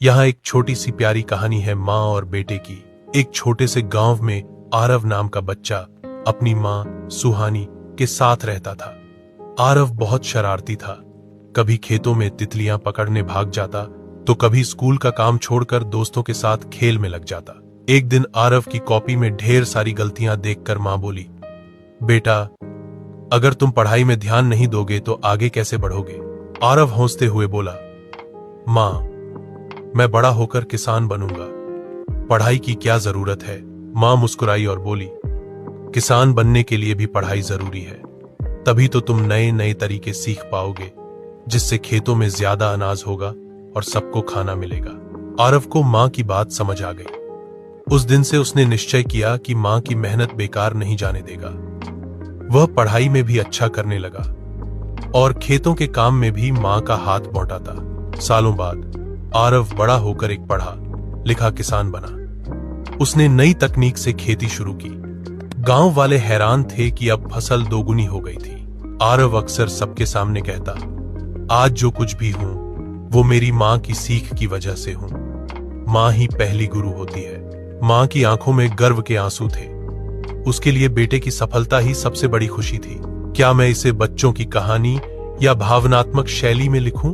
यहाँ एक छोटी सी प्यारी कहानी है माँ और बेटे की। एक छोटे से गांव में आरव नाम का बच्चा अपनी माँ सुहानी के साथ रहता था। आरव बहुत शरारती था। कभी खेतों में तितलियां पकड़ने भाग जाता तो कभी स्कूल का काम छोड़कर दोस्तों के साथ खेल में लग जाता। एक दिन आरव की कॉपी में ढेर सारी गलतियां देखकर माँ बोली, बेटा, अगर तुम पढ़ाई में ध्यान नहीं दोगे तो आगे कैसे बढ़ोगे? आरव हौंसते हुए बोला, माँ, मैं बड़ा होकर किसान बनूंगा, पढ़ाई की क्या जरूरत है? माँ मुस्कुराई और बोली, किसान बनने के लिए भी पढ़ाई जरूरी है, तभी तो तुम नए नए तरीके सीख पाओगे जिससे खेतों में ज्यादा अनाज होगा और सबको खाना मिलेगा। आरव को माँ की बात समझ आ गई। उस दिन से उसने निश्चय किया कि माँ की मेहनत बेकार नहीं जाने देगा। वह पढ़ाई में भी अच्छा करने लगा और खेतों के काम में भी माँ का हाथ बौंटाता। सालों बाद आरव बड़ा होकर एक पढ़ा लिखा किसान बना। उसने नई तकनीक से खेती शुरू की। गांव वाले हैरान थे कि अब फसल दोगुनी हो गई थी। आरव अक्सर सबके सामने कहता, आज जो कुछ भी हूं वो मेरी माँ की सीख की वजह से हूं। माँ ही पहली गुरु होती है। माँ की आंखों में गर्व के आंसू थे। उसके लिए बेटे की सफलता ही सबसे बड़ी खुशी थी। क्या मैं इसे बच्चों की कहानी या भावनात्मक शैली में लिखूं?